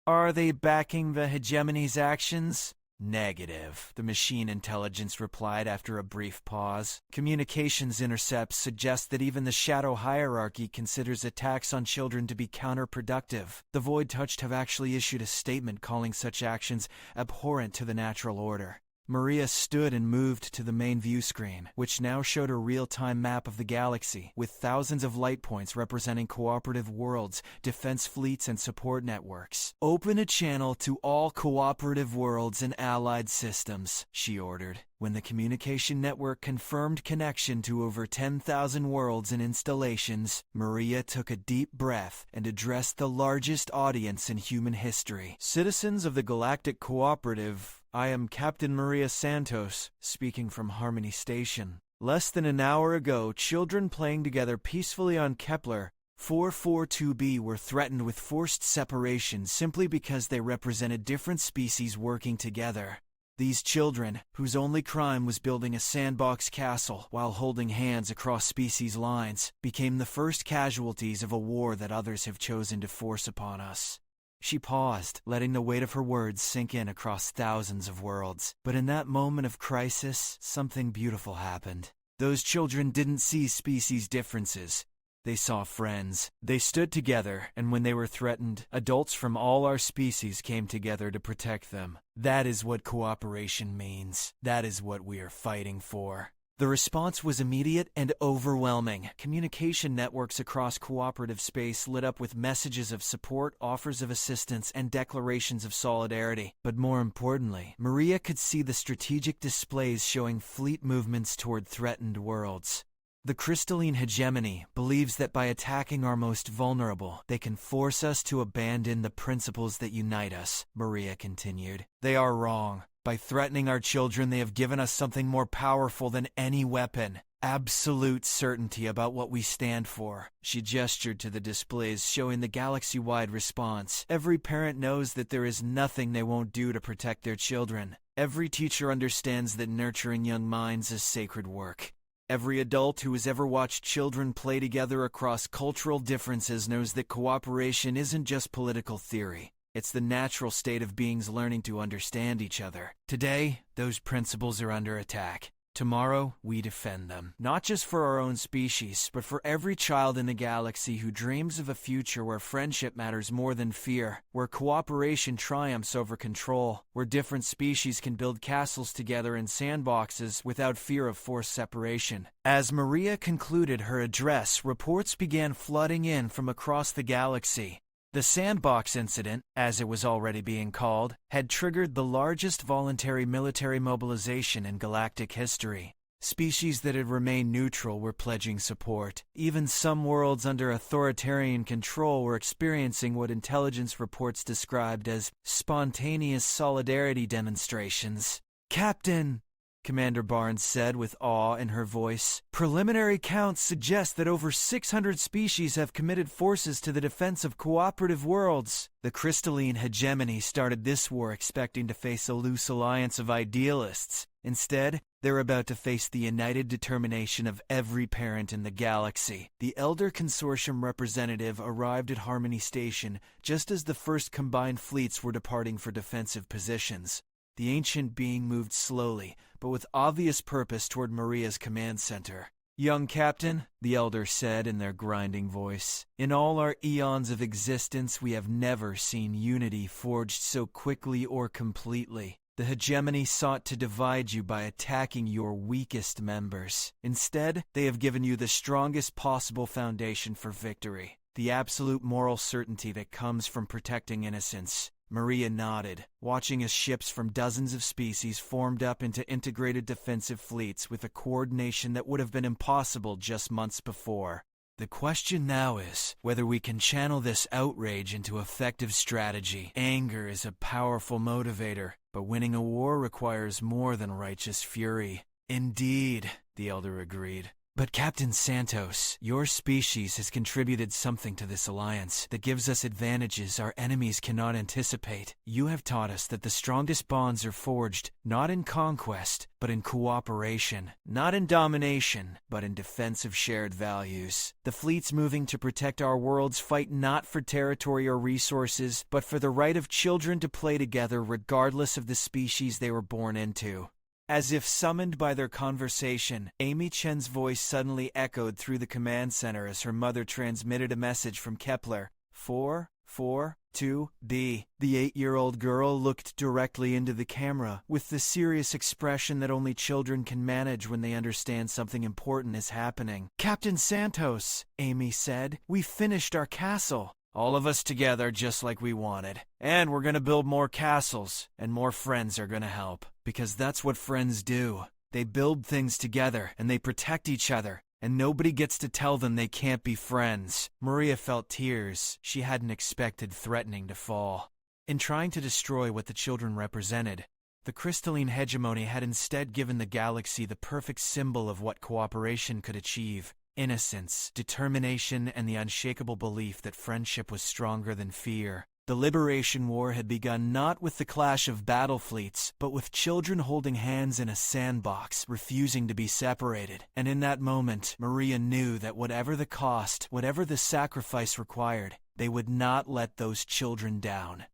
Are they backing the hegemony's actions? Negative, the machine intelligence replied after a brief pause. Communications intercepts suggest that even the shadow hierarchy considers attacks on children to be counterproductive. The Void Touched have actually issued a statement calling such actions abhorrent to the natural order. Maria stood and moved to the main view screen, which now showed a real-time map of the galaxy, with thousands of light points representing cooperative worlds, defense fleets, and support networks. Open a channel to all cooperative worlds and allied systems, she ordered. When the communication network confirmed connection to over 10,000 worlds and installations, Maria took a deep breath and addressed the largest audience in human history. Citizens of the Galactic Cooperative, I am Captain Maria Santos, speaking from Harmony Station. Less than an hour ago, children playing together peacefully on Kepler 442b were threatened with forced separation simply because they represented different species working together. These children, whose only crime was building a sandbox castle while holding hands across species lines, became the first casualties of a war that others have chosen to force upon us. She paused, letting the weight of her words sink in across thousands of worlds. But in that moment of crisis, something beautiful happened. Those children didn't see species differences. They saw friends. They stood together, and when they were threatened, adults from all our species came together to protect them. That is what cooperation means. That is what we are fighting for. The response was immediate and overwhelming. Communication networks across cooperative space lit up with messages of support, offers of assistance, and declarations of solidarity. But more importantly, Maria could see the strategic displays showing fleet movements toward threatened worlds. The crystalline hegemony believes that by attacking our most vulnerable, they can force us to abandon the principles that unite us, Maria continued. They are wrong. By threatening our children, they have given us something more powerful than any weapon. Absolute certainty about what we stand for. She gestured to the displays showing the galaxy-wide response. Every parent knows that there is nothing they won't do to protect their children. Every teacher understands that nurturing young minds is sacred work. Every adult who has ever watched children play together across cultural differences knows that cooperation isn't just political theory. It's the natural state of beings learning to understand each other. Today, those principles are under attack. Tomorrow, we defend them. Not just for our own species, but for every child in the galaxy who dreams of a future where friendship matters more than fear, where cooperation triumphs over control, where different species can build castles together in sandboxes without fear of forced separation. As Maria concluded her address, reports began flooding in from across the galaxy. The Sandbox Incident, as it was already being called, had triggered the largest voluntary military mobilization in galactic history. Species that had remained neutral were pledging support. Even some worlds under authoritarian control were experiencing what intelligence reports described as spontaneous solidarity demonstrations. "Captain," Commander Barnes said with awe in her voice, "preliminary counts suggest that over 600 species have committed forces to the defense of cooperative worlds." The crystalline hegemony started this war expecting to face a loose alliance of idealists. Instead, they're about to face the united determination of every parent in the galaxy. The Elder Consortium representative arrived at Harmony Station just as the first combined fleets were departing for defensive positions. The ancient being moved slowly, but with obvious purpose toward Maria's command center. "Young Captain," the Elder said in their grinding voice, "in all our eons of existence we have never seen unity forged so quickly or completely. The hegemony sought to divide you by attacking your weakest members. Instead, they have given you the strongest possible foundation for victory, the absolute moral certainty that comes from protecting innocence." Maria nodded, watching as ships from dozens of species formed up into integrated defensive fleets with a coordination that would have been impossible just months before. "The question now is whether we can channel this outrage into effective strategy. Anger is a powerful motivator, but winning a war requires more than righteous fury." "Indeed," the Elder agreed. "But Captain Santos, your species has contributed something to this alliance that gives us advantages our enemies cannot anticipate. You have taught us that the strongest bonds are forged not in conquest, but in cooperation, not in domination, but in defense of shared values. The fleets moving to protect our worlds fight not for territory or resources, but for the right of children to play together regardless of the species they were born into." As if summoned by their conversation, Amy Chen's voice suddenly echoed through the command center as her mother transmitted a message from Kepler. 442B. The 8-year-old girl looked directly into the camera, with the serious expression that only children can manage when they understand something important is happening. "Captain Santos," Amy said, "we finished our castle." "All of us together just like we wanted. And we're gonna build more castles, and more friends are gonna help. Because that's what friends do. They build things together, and they protect each other, and nobody gets to tell them they can't be friends." Maria felt tears she hadn't expected threatening to fall. In trying to destroy what the children represented, the crystalline hegemony had instead given the galaxy the perfect symbol of what cooperation could achieve. Innocence, determination, and the unshakable belief that friendship was stronger than fear. The Liberation War had begun not with the clash of battle fleets, but with children holding hands in a sandbox, refusing to be separated. And in that moment, Maria knew that whatever the cost, whatever the sacrifice required, they would not let those children down.